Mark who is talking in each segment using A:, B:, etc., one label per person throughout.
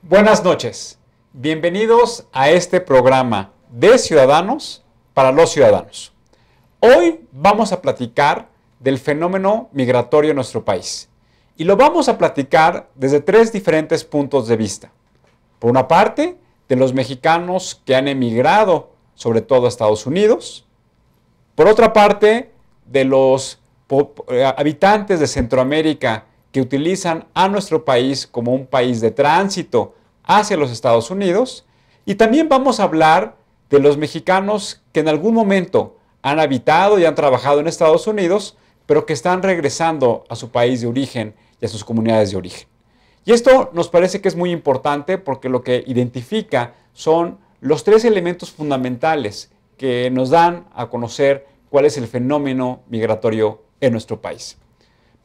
A: Buenas noches, bienvenidos a este programa de Ciudadanos para los Ciudadanos. Hoy vamos a platicar del fenómeno migratorio en nuestro país y lo vamos a platicar desde tres diferentes puntos de vista. Por una parte, de los mexicanos que han emigrado, sobre todo a Estados Unidos. Por otra parte, de los habitantes de Centroamérica que utilizan a nuestro país como un país de tránsito hacia los Estados Unidos. Y también vamos a hablar de los mexicanos que en algún momento han habitado y han trabajado en Estados Unidos, pero que están regresando a su país de origen y a sus comunidades de origen. Y esto nos parece que es muy importante porque lo que identifica son los tres elementos fundamentales que nos dan a conocer cuál es el fenómeno migratorio en nuestro país.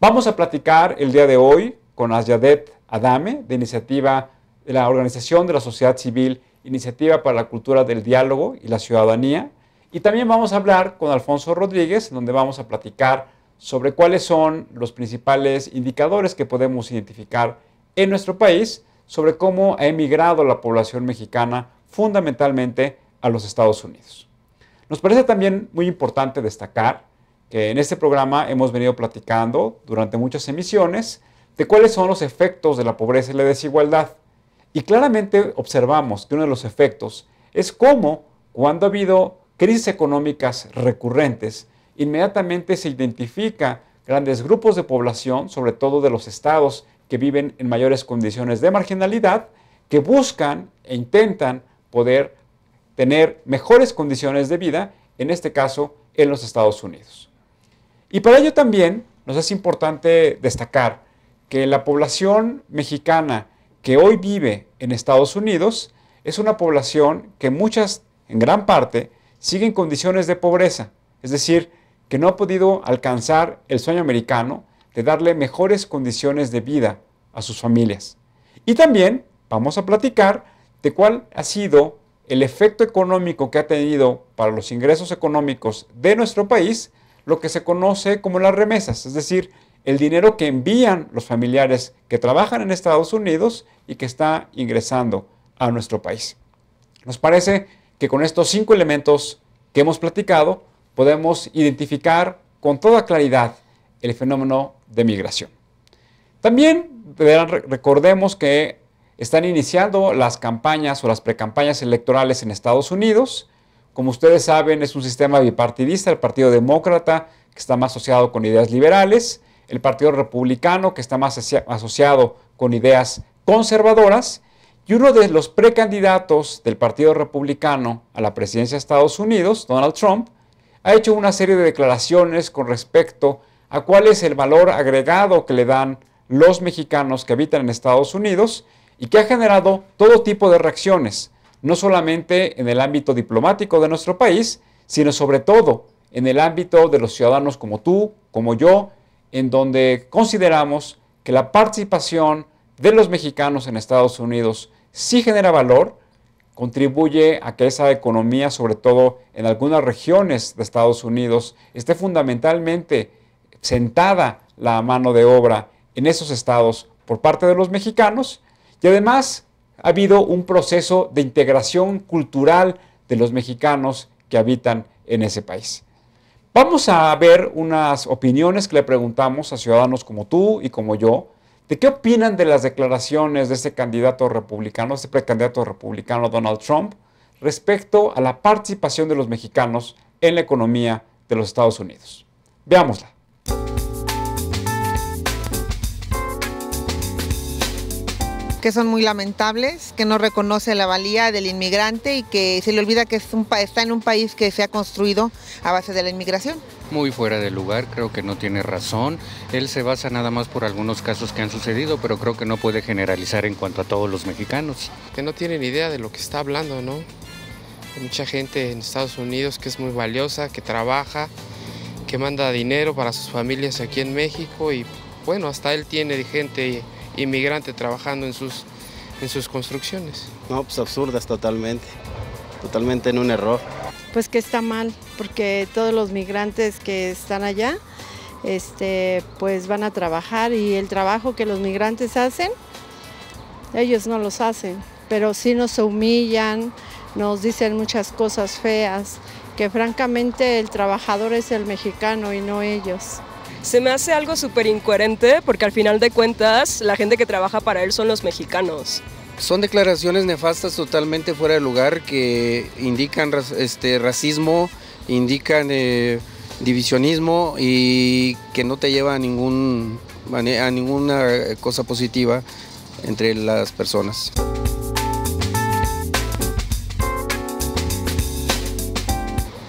A: Vamos a platicar el día de hoy con Asyadet Adame, de la Organización de la Sociedad Civil, Iniciativa para la Cultura del Diálogo y la Ciudadanía. Y también vamos a hablar con Alfonso Rodríguez, donde vamos a platicar sobre cuáles son los principales indicadores que podemos identificar en nuestro país sobre cómo ha emigrado la población mexicana fundamentalmente a los Estados Unidos. Nos parece también muy importante destacar que en este programa hemos venido platicando durante muchas emisiones de cuáles son los efectos de la pobreza y la desigualdad. Y claramente observamos que uno de los efectos es cómo, cuando ha habido crisis económicas recurrentes, inmediatamente se identifica grandes grupos de población, sobre todo de los estados que viven en mayores condiciones de marginalidad, que buscan e intentan poder tener mejores condiciones de vida, en este caso en los Estados Unidos. Y para ello también nos es importante destacar que la población mexicana que hoy vive en Estados Unidos es una población que en gran parte, sigue en condiciones de pobreza, es decir, que no ha podido alcanzar el sueño americano de darle mejores condiciones de vida a sus familias. Y también vamos a platicar de cuál ha sido el efecto económico que ha tenido para los ingresos económicos de nuestro país lo que se conoce como las remesas, es decir, el dinero que envían los familiares que trabajan en Estados Unidos y que está ingresando a nuestro país. Nos parece que con estos 5 elementos que hemos platicado podemos identificar con toda claridad el fenómeno de migración. También recordemos que están iniciando las campañas o las precampañas electorales en Estados Unidos. Como ustedes saben, es un sistema bipartidista, el Partido Demócrata, que está más asociado con ideas liberales, el Partido Republicano, que está más asociado con ideas conservadoras, y uno de los precandidatos del Partido Republicano a la presidencia de Estados Unidos, Donald Trump, ha hecho una serie de declaraciones con respecto a cuál es el valor agregado que le dan los mexicanos que habitan en Estados Unidos y que ha generado todo tipo de reacciones, no solamente en el ámbito diplomático de nuestro país, sino sobre todo en el ámbito de los ciudadanos como tú, como yo, en donde consideramos que la participación de los mexicanos en Estados Unidos sí genera valor, contribuye a que esa economía, sobre todo en algunas regiones de Estados Unidos, esté fundamentalmente sentada la mano de obra en esos estados por parte de los mexicanos, y además ha habido un proceso de integración cultural de los mexicanos que habitan en ese país. Vamos a ver unas opiniones que le preguntamos a ciudadanos como tú y como yo, de qué opinan de las declaraciones de este candidato republicano, este precandidato republicano Donald Trump, respecto a la participación de los mexicanos en la economía de los Estados Unidos. Veámosla.
B: Que son muy lamentables, que no reconoce la valía del inmigrante y que se le olvida que está en un país que se ha construido a base de la inmigración.
C: Muy fuera de lugar, creo que no tiene razón. Él se basa nada más por algunos casos que han sucedido, pero creo que no puede generalizar en cuanto a todos los mexicanos.
D: Que no tienen idea de lo que está hablando, ¿no? Hay mucha gente en Estados Unidos que es muy valiosa, que trabaja, que manda dinero para sus familias aquí en México y bueno, hasta él tiene gente inmigrante trabajando en sus construcciones.
E: No, pues absurdas totalmente en un error.
F: Pues que está mal, porque todos los migrantes que están allá, pues van a trabajar y el trabajo que los migrantes hacen ellos no los hacen, pero sí nos humillan, nos dicen muchas cosas feas, que francamente el trabajador es el mexicano y no ellos.
G: Se me hace algo súper incoherente porque al final de cuentas la gente que trabaja para él son los mexicanos.
H: Son declaraciones nefastas totalmente fuera de lugar que indican racismo, indican divisionismo y que no te lleva a ninguna cosa positiva entre las personas.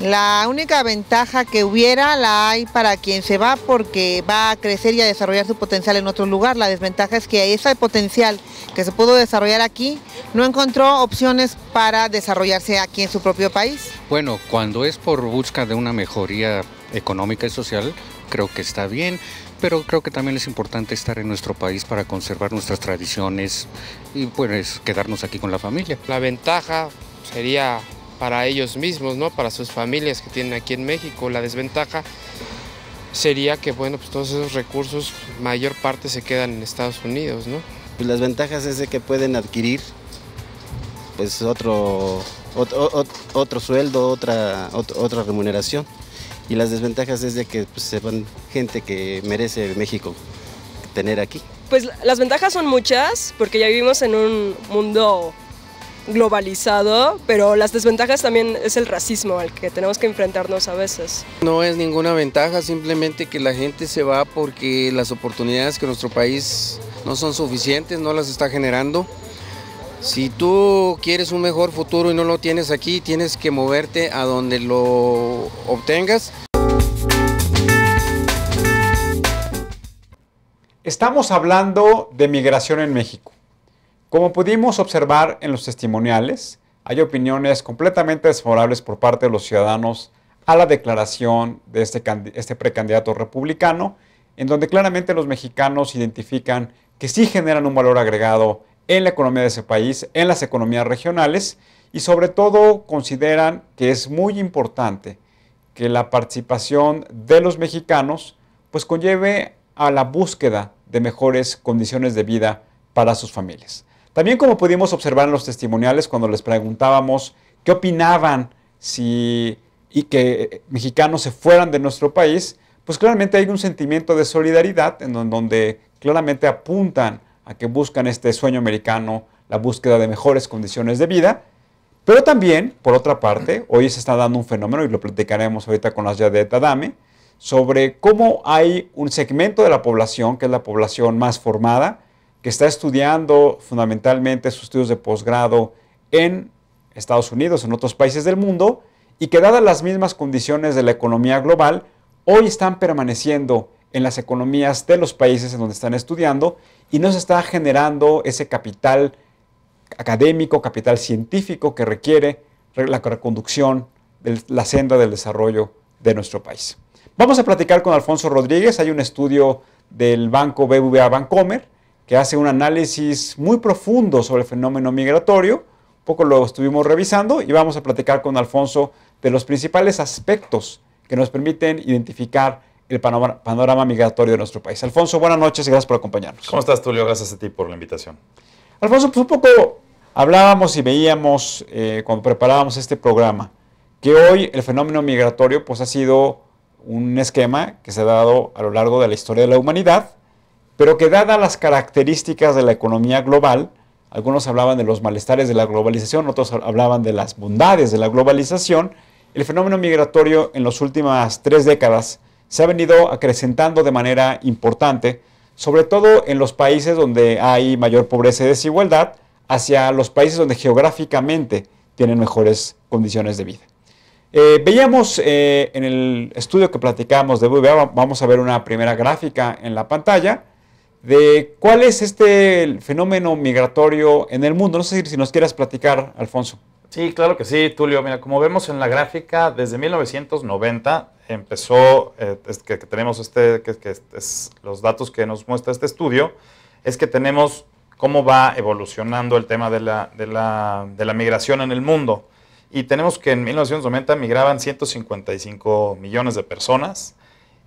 B: La única ventaja que hubiera la hay para quien se va porque va a crecer y a desarrollar su potencial en otro lugar. La desventaja es que ese potencial que se pudo desarrollar aquí no encontró opciones para desarrollarse aquí en su propio país.
C: Bueno, cuando es por busca de una mejoría económica y social, creo que está bien, pero creo que también es importante estar en nuestro país para conservar nuestras tradiciones y pues quedarnos aquí con la familia.
D: La ventaja sería para ellos mismos, ¿no? Para sus familias que tienen aquí en México. La desventaja sería que, bueno, pues todos esos recursos, mayor parte se quedan en Estados Unidos, ¿no?
E: Pues las ventajas es de que pueden adquirir pues otro sueldo, otra remuneración. Y las desventajas es de que pues, se van gente que merece México tener aquí.
G: Pues las ventajas son muchas porque ya vivimos en un mundo globalizado, pero las desventajas también es el racismo al que tenemos que enfrentarnos a veces.
H: No es ninguna ventaja, simplemente que la gente se va porque las oportunidades que nuestro país no son suficientes, no las está generando. Si tú quieres un mejor futuro y no lo tienes aquí, tienes que moverte a donde lo obtengas.
A: Estamos hablando de migración en México. Como pudimos observar en los testimoniales, hay opiniones completamente desfavorables por parte de los ciudadanos a la declaración de este precandidato republicano, en donde claramente los mexicanos identifican que sí generan un valor agregado en la economía de ese país, en las economías regionales, y sobre todo consideran que es muy importante que la participación de los mexicanos pues conlleve a la búsqueda de mejores condiciones de vida para sus familias. También, como pudimos observar en los testimoniales cuando les preguntábamos qué opinaban y que mexicanos se fueran de nuestro país, pues claramente hay un sentimiento de solidaridad en donde claramente apuntan a que buscan este sueño americano, la búsqueda de mejores condiciones de vida. Pero también, por otra parte, hoy se está dando un fenómeno, y lo platicaremos ahorita con las Yadet Adame, sobre cómo hay un segmento de la población, que es la población más formada, que está estudiando fundamentalmente sus estudios de posgrado en Estados Unidos, en otros países del mundo, y que dadas las mismas condiciones de la economía global, hoy están permaneciendo en las economías de los países en donde están estudiando y no se está generando ese capital académico, capital científico que requiere la reconducción de la senda del desarrollo de nuestro país. Vamos a platicar con Alfonso Rodríguez. Hay un estudio del banco BBVA Bancomer que hace un análisis muy profundo sobre el fenómeno migratorio. Un poco lo estuvimos revisando y vamos a platicar con Alfonso de los principales aspectos que nos permiten identificar el panorama migratorio de nuestro país. Alfonso, buenas noches y gracias por acompañarnos.
I: ¿Cómo estás, Tulio? Gracias a ti por la invitación.
A: Alfonso, pues un poco hablábamos y veíamos cuando preparábamos este programa que hoy el fenómeno migratorio pues ha sido un esquema que se ha dado a lo largo de la historia de la humanidad, pero que dadas las características de la economía global, algunos hablaban de los malestares de la globalización, otros hablaban de las bondades de la globalización, el fenómeno migratorio en las últimas 3 décadas se ha venido acrecentando de manera importante, sobre todo en los países donde hay mayor pobreza y desigualdad, hacia los países donde geográficamente tienen mejores condiciones de vida. Veíamos en el estudio que platicábamos de BBVA, vamos a ver una primera gráfica en la pantalla, de cuál es el fenómeno migratorio en el mundo. No sé si nos quieras platicar, Alfonso.
I: Sí, claro que sí, Tulio. Mira, como vemos en la gráfica, desde 1990 empezó, que tenemos los datos que nos muestra este estudio, es que tenemos cómo va evolucionando el tema de la migración en el mundo. Y tenemos que en 1990 migraban 155 millones de personas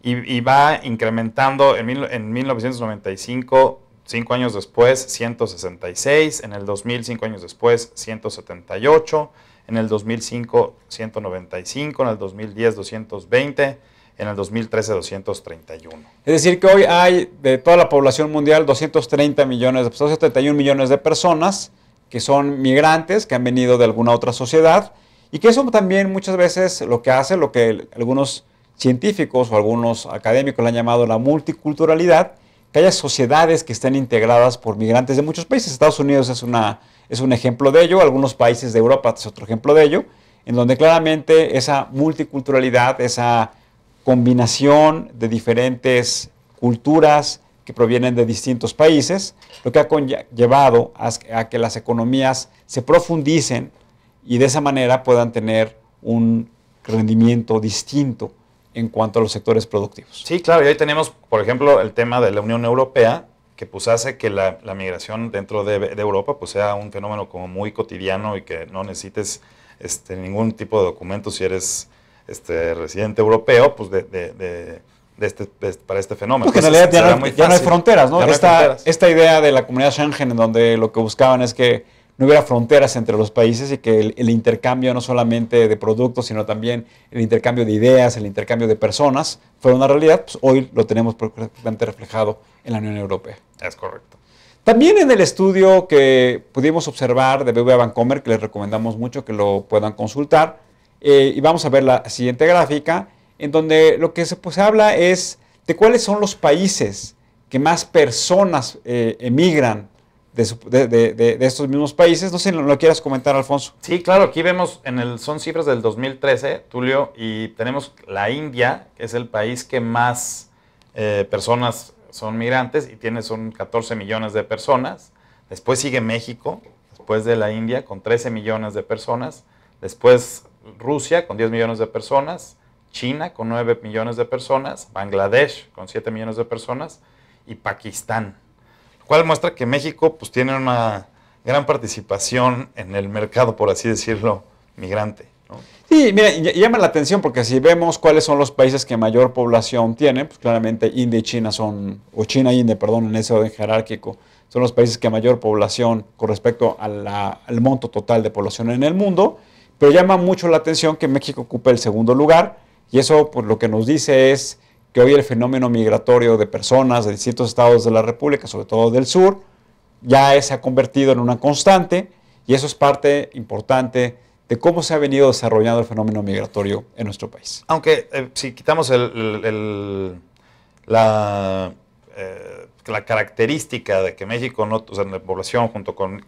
I: y va incrementando en 1995 5 años después 166, en el 2000, 5 años después 178, en el 2005 195, en el 2010 220, en el 2013 231.
A: Es decir, que hoy hay de toda la población mundial 231 millones de personas que son migrantes, que han venido de alguna otra sociedad, y que eso también muchas veces lo que hace, lo que algunos científicos o algunos académicos le han llamado la multiculturalidad, que haya sociedades que estén integradas por migrantes de muchos países. Estados Unidos es un ejemplo de ello, algunos países de Europa es otro ejemplo de ello, en donde claramente esa multiculturalidad, esa combinación de diferentes culturas que provienen de distintos países, lo que ha llevado a que las economías se profundicen y de esa manera puedan tener un rendimiento distinto en cuanto a los sectores productivos.
I: Sí, claro, y ahí tenemos, por ejemplo, el tema de la Unión Europea, que pues hace que la migración dentro de Europa pues sea un fenómeno como muy cotidiano y que no necesites ningún tipo de documento si eres residente europeo, pues para este fenómeno.
A: Porque en realidad ya no hay fronteras, ¿no? Esta idea de la comunidad Schengen, en donde lo que buscaban es que no hubiera fronteras entre los países y que el intercambio no solamente de productos, sino también el intercambio de ideas, el intercambio de personas, fuera una realidad, pues hoy lo tenemos perfectamente reflejado en la Unión Europea.
I: Es correcto.
A: También en el estudio que pudimos observar de BBVA Bancomer, que les recomendamos mucho que lo puedan consultar, y vamos a ver la siguiente gráfica, en donde lo que se habla es de cuáles son los países que más personas emigran de estos mismos países. No sé si lo quieras comentar, Alfonso.
I: Sí, claro, aquí vemos, son cifras del 2013, Tulio, y tenemos la India, que es el país que más personas son migrantes, y son 14 millones de personas. Después sigue México, después de la India, con 13 millones de personas. Después Rusia, con 10 millones de personas. China, con 9 millones de personas. Bangladesh, con 7 millones de personas. Y Pakistán. Lo cual muestra que México pues, tiene una gran participación en el mercado, por así decirlo, migrante, ¿no?
A: Sí, mira, llama la atención porque si vemos cuáles son los países que mayor población tienen, pues claramente India y China China e India, perdón, en ese orden jerárquico, son los países que mayor población con respecto al monto total de población en el mundo, pero llama mucho la atención que México ocupe el segundo lugar, y eso pues lo que nos dice es que hoy el fenómeno migratorio de personas de distintos estados de la República, sobre todo del sur, ya se ha convertido en una constante, y eso es parte importante de cómo se ha venido desarrollando el fenómeno migratorio en nuestro país.
I: Aunque si quitamos la característica de que México, la población junto con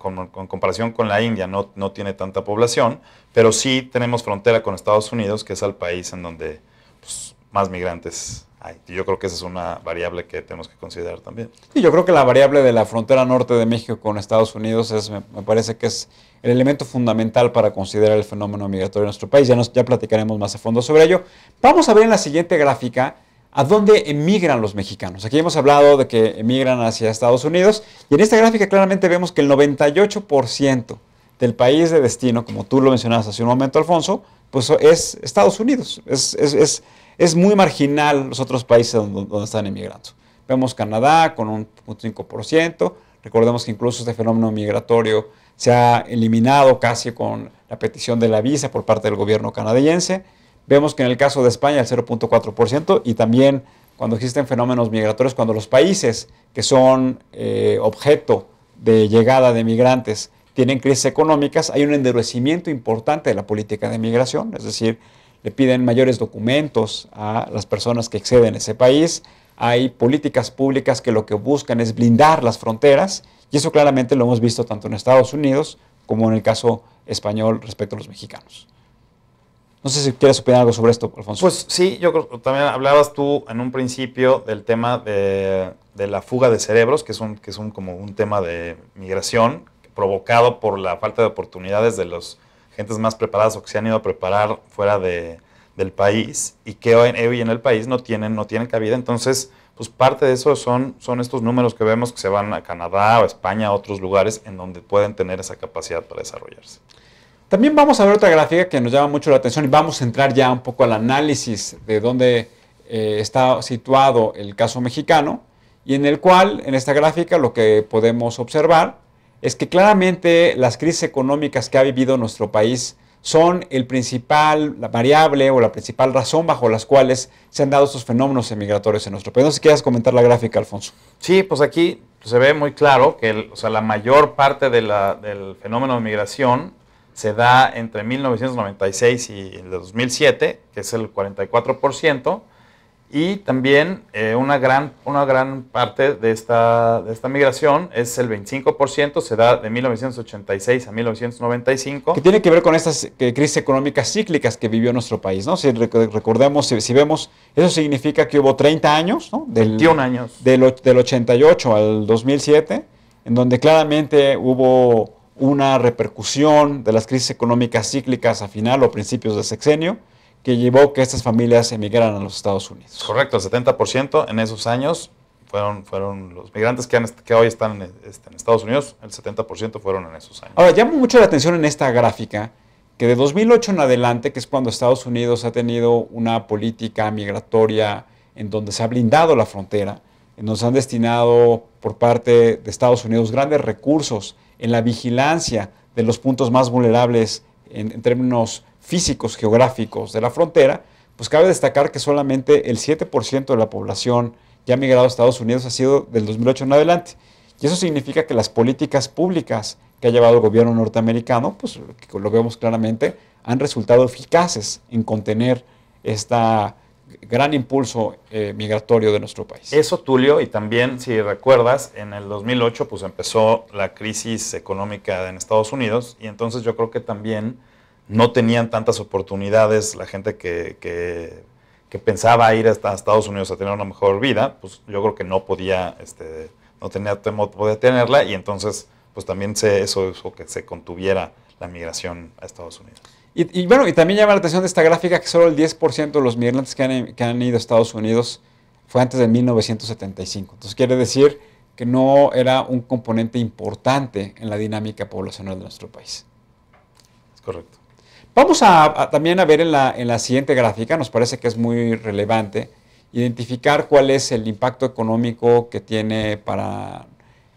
I: comparación con la India no tiene tanta población, pero sí tenemos frontera con Estados Unidos, que es el país en donde pues, más migrantes hay. Y yo creo que esa es una variable que tenemos que considerar también.
A: Sí, yo creo que la variable de la frontera norte de México con Estados Unidos me parece que es el elemento fundamental para considerar el fenómeno migratorio en nuestro país. Ya platicaremos más a fondo sobre ello. Vamos a ver en la siguiente gráfica a dónde emigran los mexicanos. Aquí hemos hablado de que emigran hacia Estados Unidos, y en esta gráfica claramente vemos que el 98% del país de destino, como tú lo mencionabas hace un momento, Alfonso, pues es Estados Unidos. Es muy marginal los otros países donde están emigrando. Vemos Canadá con un 5%. Recordemos que incluso este fenómeno migratorio se ha eliminado casi con la petición de la visa por parte del gobierno canadiense. Vemos que en el caso de España el 0.4%, y también cuando existen fenómenos migratorios, cuando los países que son objeto de llegada de migrantes tienen crisis económicas, hay un endurecimiento importante de la política de migración, es decir, le piden mayores documentos a las personas que exceden ese país. Hay políticas públicas que lo que buscan es blindar las fronteras, y eso claramente lo hemos visto tanto en Estados Unidos como en el caso español respecto a los mexicanos. No sé si quieres opinar algo sobre esto, Alfonso.
I: Pues sí, yo creo que también hablabas tú en un principio del tema de la fuga de cerebros, que es como un tema de migración provocado por la falta de oportunidades de los gentes más preparadas o que se han ido a preparar fuera del país, y que hoy en el país no tienen cabida. Entonces, pues parte de eso son estos números que vemos que se van a Canadá o España, a otros lugares en donde pueden tener esa capacidad para desarrollarse.
A: También vamos a ver otra gráfica que nos llama mucho la atención, y vamos a entrar ya un poco al análisis de dónde está situado el caso mexicano, y en el cual, en esta gráfica, lo que podemos observar es que claramente las crisis económicas que ha vivido nuestro país son la variable o la principal razón bajo las cuales se han dado estos fenómenos migratorios en nuestro país. No sé si quieras comentar la gráfica, Alfonso.
I: Sí, pues aquí se ve muy claro que la mayor parte del fenómeno de migración se da entre 1996 y el 2007, que es el 44%, y también una gran parte de esta migración es el 25%, se da de 1986 a 1995.
A: Que tiene que ver con estas crisis económicas cíclicas que vivió nuestro país, ¿no? Si recordemos, si vemos, eso significa que hubo 30 años, ¿no?
I: 21 años.
A: Del 88 al 2007, en donde claramente hubo una repercusión de las crisis económicas cíclicas a final o principios del sexenio, que llevó que estas familias emigraran a los Estados Unidos.
I: Correcto, el 70% en esos años fueron los migrantes que hoy están en Estados Unidos, el 70% fueron en esos años.
A: Ahora, llama mucho la atención en esta gráfica que de 2008 en adelante, que es cuando Estados Unidos ha tenido una política migratoria en donde se ha blindado la frontera, en donde se han destinado por parte de Estados Unidos grandes recursos en la vigilancia de los puntos más vulnerables en términos físicos, geográficos de la frontera, pues cabe destacar que solamente el 7% de la población que ha migrado a Estados Unidos ha sido del 2008 en adelante. Y eso significa que las políticas públicas que ha llevado el gobierno norteamericano, pues lo vemos claramente, han resultado eficaces en contener este gran impulso migratorio de nuestro país.
I: Eso, Tulio, y también, si recuerdas, en el 2008 pues empezó la crisis económica en Estados Unidos, y entonces yo creo que también no tenían tantas oportunidades la gente que pensaba ir hasta Estados Unidos a tener una mejor vida, pues yo creo que no podía, podía tenerla, y entonces pues también eso que se contuviera la migración a Estados Unidos.
A: Y bueno, y también llama la atención de esta gráfica que solo el 10% de los migrantes que han ido a Estados Unidos fue antes de 1975. Entonces quiere decir que no era un componente importante en la dinámica poblacional de nuestro país.
I: Es correcto.
A: Vamos también a ver en la siguiente gráfica, nos parece que es muy relevante, identificar cuál es el impacto económico que tiene para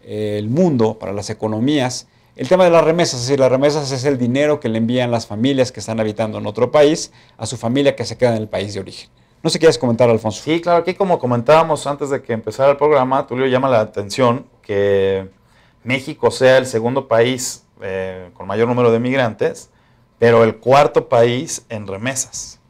A: el mundo, para las economías, el tema de las remesas. Es decir, las remesas es el dinero que le envían las familias que están habitando en otro país a su familia que se queda en el país de origen. No sé si quieres comentar, Alfonso.
I: Sí, claro, aquí como comentábamos antes de que empezara el programa, Tulio, llama la atención que México sea el segundo país con mayor número de migrantes, pero el cuarto país en remesas,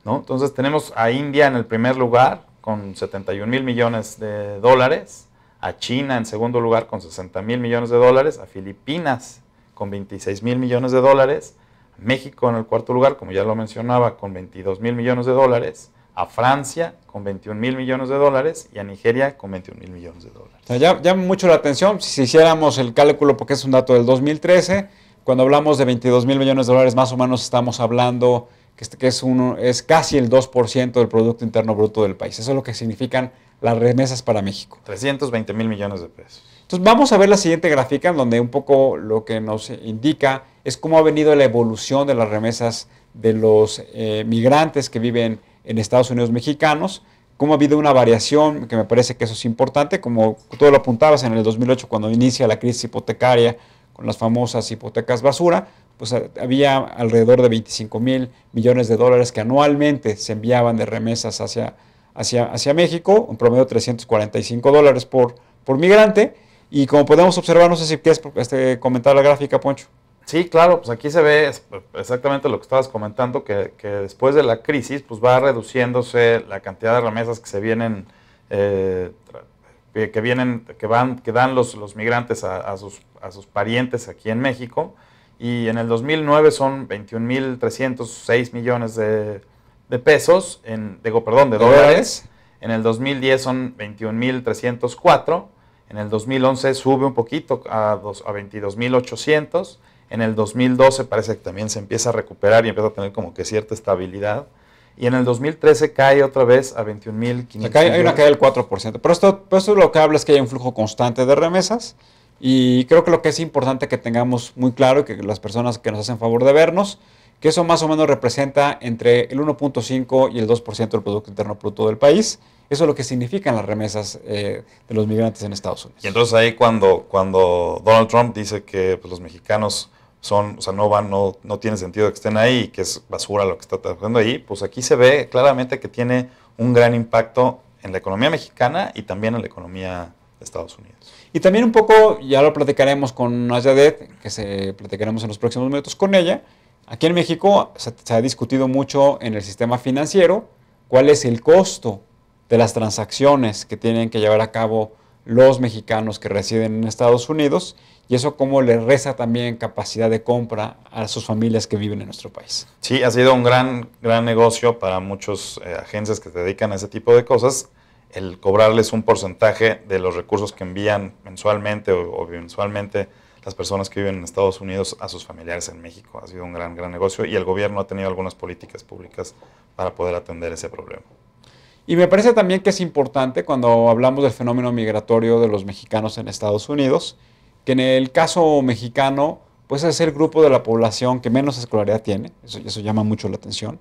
I: ¿no? Entonces tenemos a India en el primer lugar con 71 mil millones de dólares, a China en segundo lugar con 60 mil millones de dólares, a Filipinas con 26 mil millones de dólares, a México en el cuarto lugar, como ya lo mencionaba, con 22 mil millones de dólares, a Francia con 21 mil millones de dólares y a Nigeria con 21 mil millones de dólares.
A: O sea, llama mucho la atención, si hiciéramos el cálculo, porque es un dato del 2013, cuando hablamos de 22 mil millones de dólares, más o menos estamos hablando que es casi el 2% del Producto Interno Bruto del país. Eso es lo que significan las remesas para México.
I: 320 mil millones de pesos.
A: Entonces vamos a ver la siguiente gráfica, en donde un poco lo que nos indica es cómo ha venido la evolución de las remesas de los migrantes que viven en Estados Unidos mexicanos, cómo ha habido una variación, que me parece que eso es importante, como tú lo apuntabas en el 2008 cuando inicia la crisis hipotecaria, con las famosas hipotecas basura, pues había alrededor de 25 mil millones de dólares que anualmente se enviaban de remesas hacia México, un promedio de 345 dólares por migrante, y como podemos observar, no sé si quieres comentar la gráfica, Poncho.
I: Sí, claro, pues aquí se ve exactamente lo que estabas comentando, que después de la crisis pues va reduciéndose la cantidad de remesas que se vienen que dan los migrantes a sus parientes aquí en México, y en el 2009 son 21.306 millones de pesos, de dólares. En el 2010 son 21.304, en el 2011 sube un poquito a 22.800, en el 2012 parece que también se empieza a recuperar y empieza a tener como que cierta estabilidad. Y en el 2013 cae otra vez a 21.500.
A: Hay una caída del 4%. Pero esto lo que habla es que hay un flujo constante de remesas. Y creo que lo que es importante que tengamos muy claro, y que las personas que nos hacen favor de vernos, que eso más o menos representa entre el 1.5 y el 2% del Producto Interno Bruto del país. Eso es lo que significan las remesas de los migrantes en Estados Unidos.
I: Y entonces ahí cuando Donald Trump dice que pues, los mexicanos no tiene sentido que estén ahí y que es basura lo que está trabajando ahí, pues aquí se ve claramente que tiene un gran impacto en la economía mexicana y también en la economía de Estados Unidos.
A: Y también un poco, ya lo platicaremos con Nayadet, platicaremos en los próximos minutos con ella. Aquí en México se ha discutido mucho en el sistema financiero cuál es el costo de las transacciones que tienen que llevar a cabo los mexicanos que residen en Estados Unidos y eso cómo les resta también capacidad de compra a sus familias que viven en nuestro país.
I: Sí, ha sido un gran negocio para muchas agencias que se dedican a ese tipo de cosas, el cobrarles un porcentaje de los recursos que envían mensualmente o bimensualmente las personas que viven en Estados Unidos a sus familiares en México. Ha sido un gran negocio y el gobierno ha tenido algunas políticas públicas para poder atender ese problema.
A: Y me parece también que es importante cuando hablamos del fenómeno migratorio de los mexicanos en Estados Unidos, que en el caso mexicano, pues es el grupo de la población que menos escolaridad tiene, eso llama mucho la atención.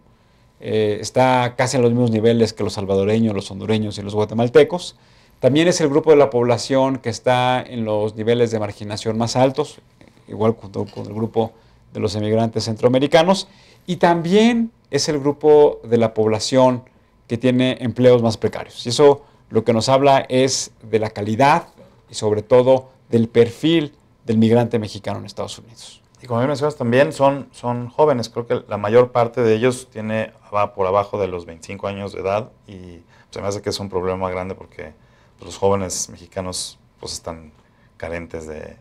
A: Está casi en los mismos niveles que los salvadoreños, los hondureños y los guatemaltecos. También es el grupo de la población que está en los niveles de marginación más altos, igual junto con el grupo de los emigrantes centroamericanos. Y también es el grupo de la población que tiene empleos más precarios. Y eso lo que nos habla es de la calidad y sobre todo del perfil del migrante mexicano en Estados Unidos.
I: Y como bien mencionas también, son jóvenes. Creo que la mayor parte de ellos va por abajo de los 25 años de edad y se me hace que es un problema grande porque pues, los jóvenes mexicanos pues, están carentes de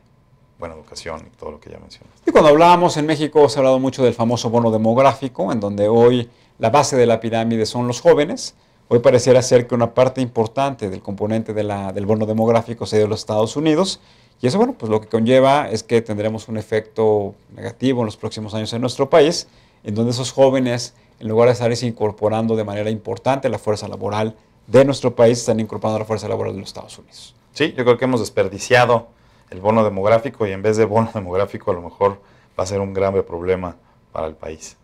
I: buena educación y todo lo que ya mencionas.
A: Y cuando hablábamos en México se ha hablado mucho del famoso bono demográfico, en donde hoy la base de la pirámide son los jóvenes. Hoy pareciera ser que una parte importante del componente del bono demográfico se dio en los Estados Unidos. Y eso, bueno, pues lo que conlleva es que tendremos un efecto negativo en los próximos años en nuestro país, en donde esos jóvenes, en lugar de estarse incorporando de manera importante a la fuerza laboral de nuestro país, están incorporando a la fuerza laboral de los Estados Unidos.
I: Sí, yo creo que hemos desperdiciado el bono demográfico y en vez de bono demográfico a lo mejor va a ser un grave problema para el país.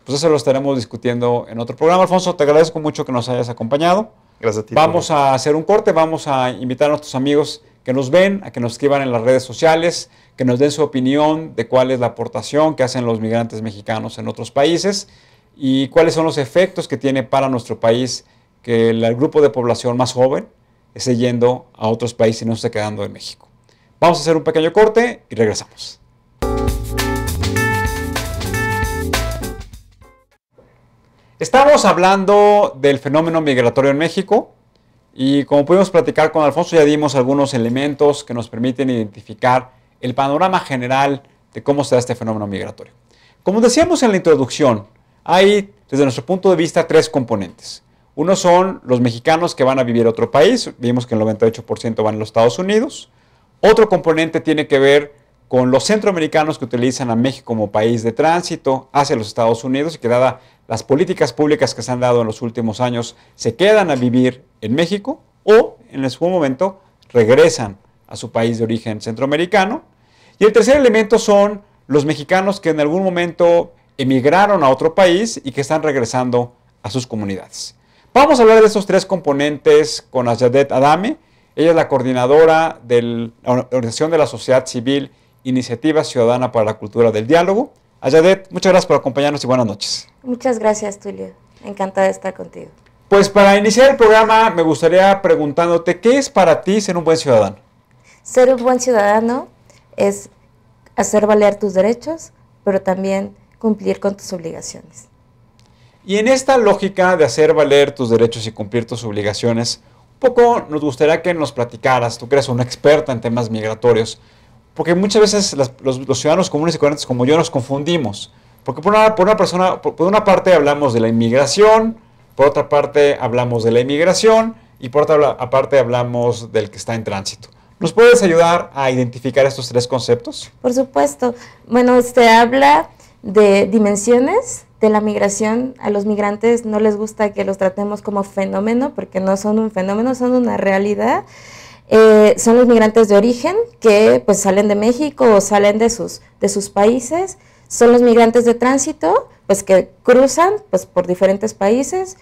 A: Pues eso lo estaremos discutiendo en otro programa. Alfonso, te agradezco mucho que nos hayas acompañado.
I: Gracias a ti.
A: Vamos a hacer un corte, vamos a invitar a nuestros amigos que nos ven, a que nos escriban en las redes sociales, que nos den su opinión de cuál es la aportación que hacen los migrantes mexicanos en otros países y cuáles son los efectos que tiene para nuestro país que el grupo de población más joven esté yendo a otros países y no esté quedando en México. Vamos a hacer un pequeño corte y regresamos. Estamos hablando del fenómeno migratorio en México y como pudimos platicar con Alfonso ya dimos algunos elementos que nos permiten identificar el panorama general de cómo se da este fenómeno migratorio. Como decíamos en la introducción, hay desde nuestro punto de vista tres componentes. Uno son los mexicanos que van a vivir a otro país, vimos que el 98% van a los Estados Unidos. Otro componente tiene que ver con los centroamericanos que utilizan a México como país de tránsito hacia los Estados Unidos y que dada las políticas públicas que se han dado en los últimos años se quedan a vivir en México o en su momento regresan a su país de origen centroamericano. Y el tercer elemento son los mexicanos que en algún momento emigraron a otro país y que están regresando a sus comunidades. Vamos a hablar de estos tres componentes con Nayadet Adame. Ella es la coordinadora de la Organización de la Sociedad Civil Iniciativa Ciudadana para la Cultura del Diálogo. Nayadet, muchas gracias por acompañarnos y buenas noches.
J: Muchas gracias, Tulio. Encantada de estar contigo.
A: Pues para iniciar el programa me gustaría preguntándote, ¿qué es para ti ser un buen ciudadano?
J: Ser un buen ciudadano es hacer valer tus derechos, pero también cumplir con tus obligaciones.
A: Y en esta lógica de hacer valer tus derechos y cumplir tus obligaciones, un poco nos gustaría que nos platicaras, tú que eres una experta en temas migratorios, porque muchas veces los ciudadanos comunes y corrientes como yo nos confundimos. Porque por una parte hablamos de la inmigración, por otra parte hablamos de la inmigración y por otra parte hablamos del que está en tránsito. ¿Nos puedes ayudar a identificar estos tres conceptos?
J: Por supuesto. Bueno, habla de dimensiones de la migración. A los migrantes no les gusta que los tratemos como fenómeno, porque no son un fenómeno, son una realidad. Son los migrantes de origen que pues salen de México o salen de sus países. Son los migrantes de tránsito pues que cruzan pues por diferentes países,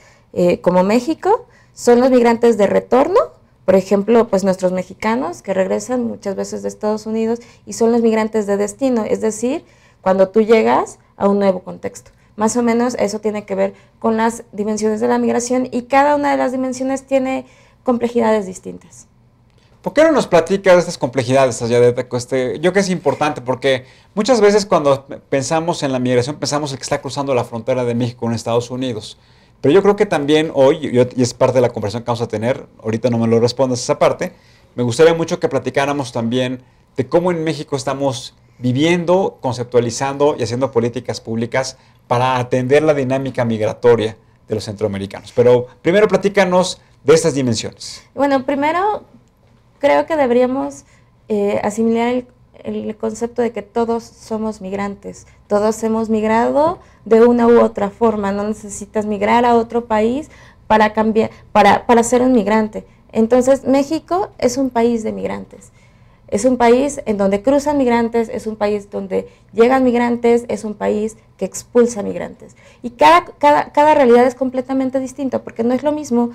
J: como México, son los migrantes de retorno, por ejemplo, pues nuestros mexicanos que regresan muchas veces de Estados Unidos, y son los migrantes de destino, es decir, cuando tú llegas a un nuevo contexto. Más o menos eso tiene que ver con las dimensiones de la migración, y cada una de las dimensiones tiene complejidades distintas.
A: ¿Por qué no nos platicas de estas complejidades, Yadet? Yo creo que es importante porque muchas veces cuando pensamos en la migración pensamos en que está cruzando la frontera de México con Estados Unidos. Pero yo creo que también hoy, y es parte de la conversación que vamos a tener, ahorita no me lo respondas esa parte, me gustaría mucho que platicáramos también de cómo en México estamos viviendo, conceptualizando y haciendo políticas públicas para atender la dinámica migratoria de los centroamericanos. Pero primero platícanos de estas dimensiones.
J: Bueno, primero creo que deberíamos asimilar el concepto de que todos somos migrantes, todos hemos migrado de una u otra forma, no necesitas migrar a otro país para cambiar, para ser un migrante. Entonces, México es un país de migrantes, es un país en donde cruzan migrantes, es un país donde llegan migrantes, es un país que expulsa migrantes. Y cada realidad es completamente distinta, porque no es lo mismo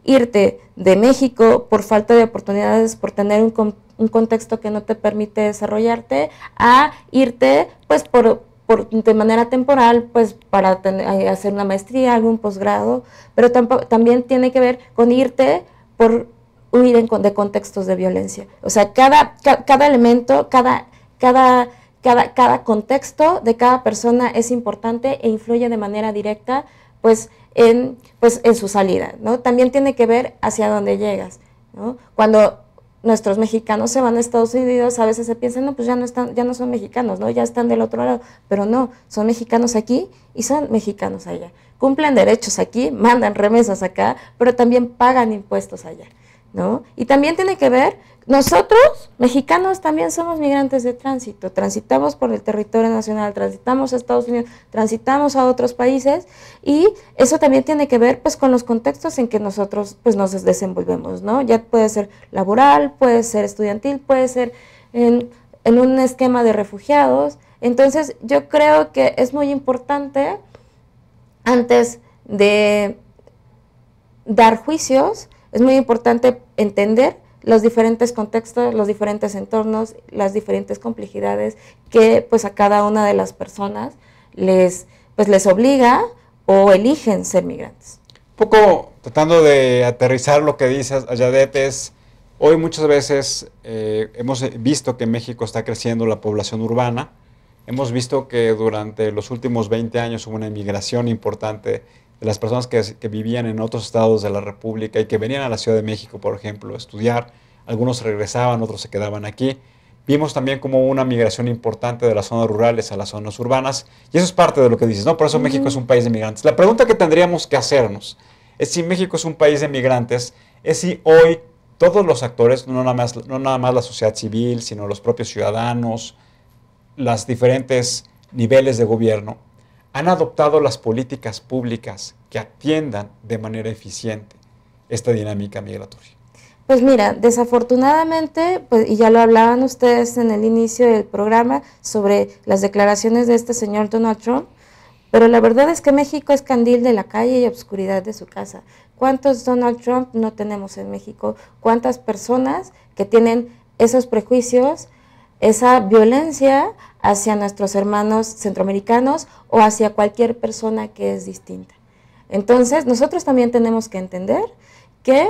J: irte de México por falta de oportunidades, por tener un contexto que no te permite desarrollarte, a irte pues de manera temporal pues para hacer una maestría, algún posgrado, pero también tiene que ver con irte por huir de contextos de violencia. O sea, cada elemento, cada contexto de cada persona es importante e influye de manera directa pues en su salida, ¿no? También tiene que ver hacia dónde llegas, ¿no? Cuando nuestros mexicanos se van a Estados Unidos, a veces se piensan, no, pues ya no son mexicanos, ¿no? Ya están del otro lado, pero no, son mexicanos aquí y son mexicanos allá. Cumplen derechos aquí, mandan remesas acá, pero también pagan impuestos allá, ¿no? Y también tiene que ver, nosotros, mexicanos, también somos migrantes de tránsito, transitamos por el territorio nacional, transitamos a Estados Unidos, transitamos a otros países, y eso también tiene que ver pues con los contextos en que nosotros pues nos desenvolvemos, ¿no? Ya puede ser laboral, puede ser estudiantil, puede ser en un esquema de refugiados. Entonces yo creo que es muy importante, antes de dar juicios, es muy importante entender los diferentes contextos, los diferentes entornos, las diferentes complejidades que pues a cada una de las personas les obliga o eligen ser migrantes.
A: Un poco tratando de aterrizar lo que dices, Yadet, es hoy muchas veces hemos visto que en México está creciendo la población urbana, hemos visto que durante los últimos 20 años hubo una inmigración importante de las personas que vivían en otros estados de la República y que venían a la Ciudad de México, por ejemplo, a estudiar. Algunos regresaban, otros se quedaban aquí. Vimos también como una migración importante de las zonas rurales a las zonas urbanas, y eso es parte de lo que dices, ¿no? Por eso México es un país de migrantes. La pregunta que tendríamos que hacernos es si México es un país de migrantes, es si hoy todos los actores, no nada más la sociedad civil, sino los propios ciudadanos, los diferentes niveles de gobierno, han adoptado las políticas públicas que atiendan de manera eficiente esta dinámica migratoria.
J: Pues mira, desafortunadamente, pues, y ya lo hablaban ustedes en el inicio del programa sobre las declaraciones de este señor Donald Trump, pero la verdad es que México es candil de la calle y obscuridad de su casa. ¿Cuántos Donald Trump no tenemos en México? ¿Cuántas personas que tienen esos prejuicios, esa violencia hacia nuestros hermanos centroamericanos o hacia cualquier persona que es distinta? Entonces, nosotros también tenemos que entender que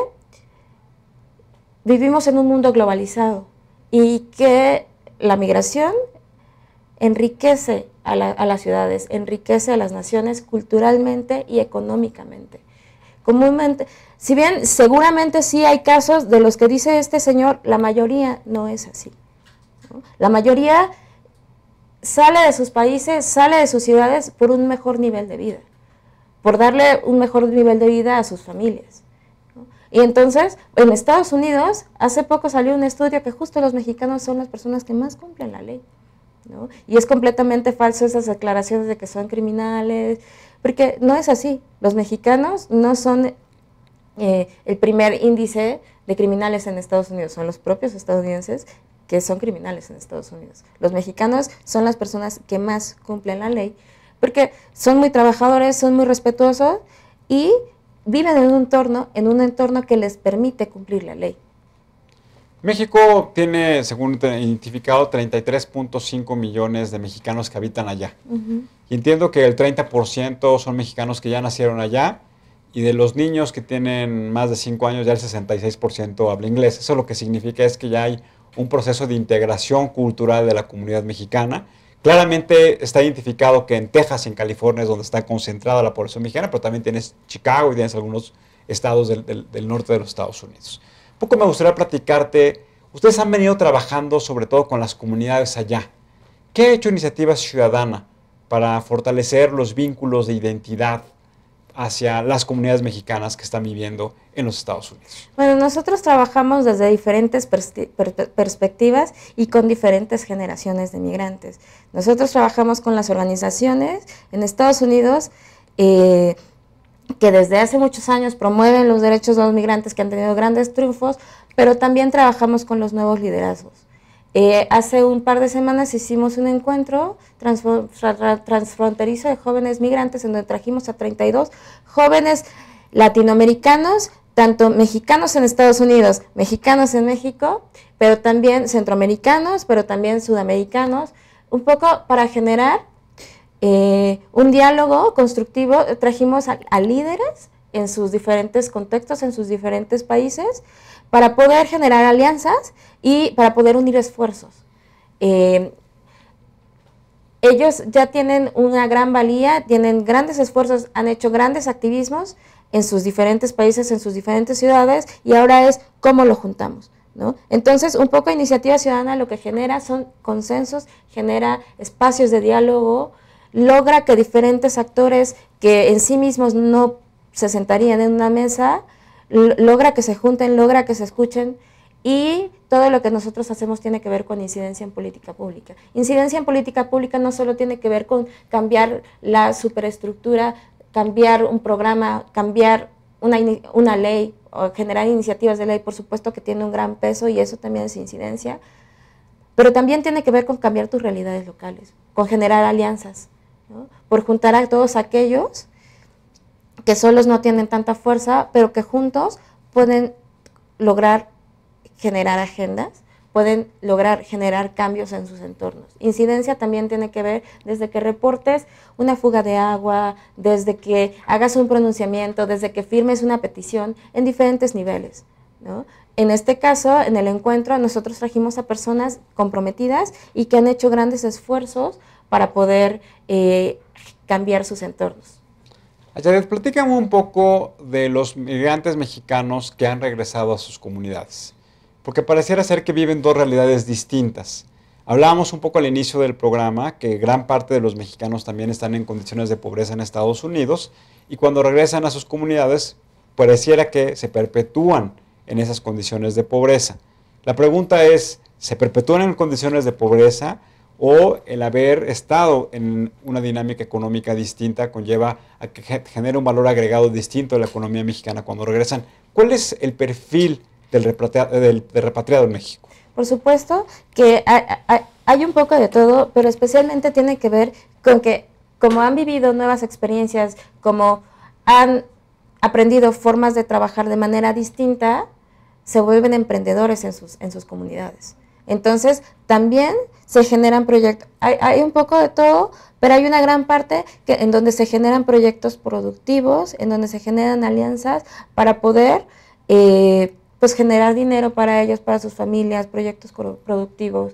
J: vivimos en un mundo globalizado y que la migración enriquece a las ciudades, enriquece a las naciones culturalmente y económicamente. Comúnmente, si bien seguramente sí hay casos de los que dice este señor, la mayoría no es así, ¿no? La mayoría sale de sus países, sale de sus ciudades por un mejor nivel de vida, por darle un mejor nivel de vida a sus familias. Y entonces, en Estados Unidos, hace poco salió un estudio que justo los mexicanos son las personas que más cumplen la ley, ¿no? Y es completamente falso esas declaraciones de que son criminales, porque no es así. Los mexicanos no son el primer índice de criminales en Estados Unidos, son los propios estadounidenses que son criminales en Estados Unidos. Los mexicanos son las personas que más cumplen la ley, porque son muy trabajadores, son muy respetuosos y viven en un entorno que les permite cumplir la ley.
A: México tiene, según identificado, 33.5 millones de mexicanos que habitan allá. Y entiendo que el 30% son mexicanos que ya nacieron allá, y de los niños que tienen más de 5 años ya el 66% habla inglés. Eso lo que significa es que ya hay un proceso de integración cultural de la comunidad mexicana. Claramente está identificado que en Texas y en California es donde está concentrada la población mexicana, pero también tienes Chicago y tienes algunos estados del norte de los Estados Unidos. Un poco me gustaría platicarte, ustedes han venido trabajando sobre todo con las comunidades allá. ¿Qué ha hecho Iniciativa Ciudadana para fortalecer los vínculos de identidad hacia las comunidades mexicanas que están viviendo en los Estados Unidos?
J: Bueno, nosotros trabajamos desde diferentes perspectivas y con diferentes generaciones de migrantes. Nosotros trabajamos con las organizaciones en Estados Unidos que desde hace muchos años promueven los derechos de los migrantes, que han tenido grandes triunfos, pero también trabajamos con los nuevos liderazgos. Hace un par de semanas hicimos un encuentro transfronterizo de jóvenes migrantes en donde trajimos a 32 jóvenes latinoamericanos, tanto mexicanos en Estados Unidos, mexicanos en México, pero también centroamericanos, pero también sudamericanos, un poco para generar un diálogo constructivo. Trajimos a líderes en sus diferentes contextos, en sus diferentes países, para poder generar alianzas y para poder unir esfuerzos. Ellos ya tienen una gran valía, tienen grandes esfuerzos, han hecho grandes activismos en sus diferentes países, en sus diferentes ciudades, y ahora es cómo lo juntamos, ¿no? Entonces, un poco Iniciativa Ciudadana lo que genera son consensos, genera espacios de diálogo, logra que diferentes actores que en sí mismos no se sentarían en una mesa, logra que se junten, logra que se escuchen, y todo lo que nosotros hacemos tiene que ver con incidencia en política pública. Incidencia en política pública no solo tiene que ver con cambiar la superestructura, cambiar un programa, cambiar una ley o generar iniciativas de ley, por supuesto que tiene un gran peso y eso también es incidencia, pero también tiene que ver con cambiar tus realidades locales, con generar alianzas, ¿no? Por juntar a todos aquellos que solos no tienen tanta fuerza, pero que juntos pueden lograr generar agendas, pueden lograr generar cambios en sus entornos. Incidencia también tiene que ver desde que reportes una fuga de agua, desde que hagas un pronunciamiento, desde que firmes una petición en diferentes niveles, ¿no? En este caso, en el encuentro, nosotros trajimos a personas comprometidas y que han hecho grandes esfuerzos para poder cambiar sus entornos.
A: Ayaret, platícame un poco de los migrantes mexicanos que han regresado a sus comunidades, porque pareciera ser que viven dos realidades distintas. Hablábamos un poco al inicio del programa que gran parte de los mexicanos también están en condiciones de pobreza en Estados Unidos y cuando regresan a sus comunidades pareciera que se perpetúan en esas condiciones de pobreza. La pregunta es, ¿se perpetúan en condiciones de pobreza o el haber estado en una dinámica económica distinta conlleva a que genere un valor agregado distinto a la economía mexicana cuando regresan? ¿Cuál es el perfil del repatriado en México?
J: Por supuesto que hay un poco de todo, pero especialmente tiene que ver con que como han vivido nuevas experiencias, como han aprendido formas de trabajar de manera distinta, se vuelven emprendedores en sus comunidades. Entonces, también se generan proyectos. Hay un poco de todo, pero hay una gran parte en donde se generan proyectos productivos, en donde se generan alianzas para poder pues generar dinero para ellos, para sus familias, proyectos productivos.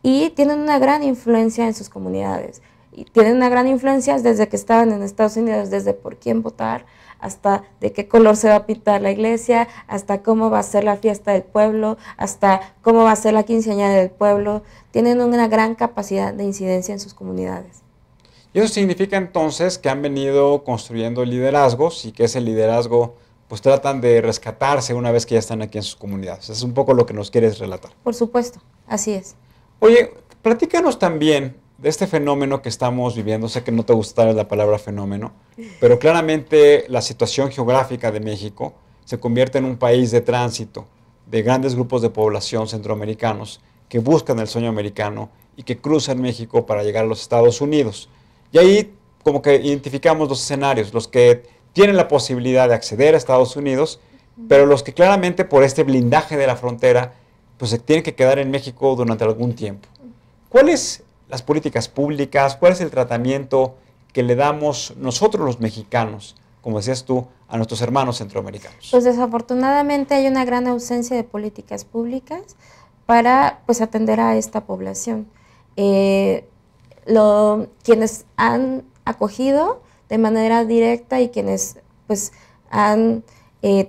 J: Y tienen una gran influencia en sus comunidades. Y tienen una gran influencia desde que estaban en Estados Unidos, desde por quién votar, hasta de qué color se va a pintar la iglesia, hasta cómo va a ser la fiesta del pueblo, hasta cómo va a ser la quinceañera del pueblo. Tienen una gran capacidad de incidencia en sus comunidades.
A: Y eso significa entonces que han venido construyendo liderazgos y que ese liderazgo pues tratan de rescatarse una vez que ya están aquí en sus comunidades. Es un poco lo que nos quieres relatar.
J: Por supuesto, así es.
A: Oye, platícanos también de este fenómeno que estamos viviendo. Sé que no te gusta la palabra fenómeno, pero claramente la situación geográfica de México se convierte en un país de tránsito de grandes grupos de población centroamericanos que buscan el sueño americano y que cruzan México para llegar a los Estados Unidos. Y ahí como que identificamos dos escenarios, los que tienen la posibilidad de acceder a Estados Unidos, pero los que claramente por este blindaje de la frontera, pues se tienen que quedar en México durante algún tiempo. ¿Cuáles las políticas públicas? ¿Cuál es el tratamiento que le damos nosotros los mexicanos, como decías tú, a nuestros hermanos centroamericanos?
J: Pues desafortunadamente hay una gran ausencia de políticas públicas para pues atender a esta población. Quienes han acogido de manera directa y quienes pues han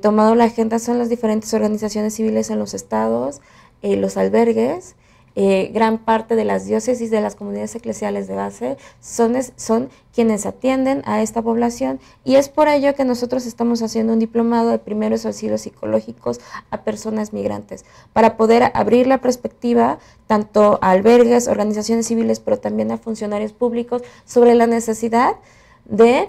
J: tomado la agenda son las diferentes organizaciones civiles en los estados, los albergues, gran parte de las diócesis de las comunidades eclesiales de base son quienes atienden a esta población, y es por ello que nosotros estamos haciendo un diplomado de primeros auxilios psicológicos a personas migrantes, para poder abrir la perspectiva tanto a albergues, organizaciones civiles, pero también a funcionarios públicos sobre la necesidad de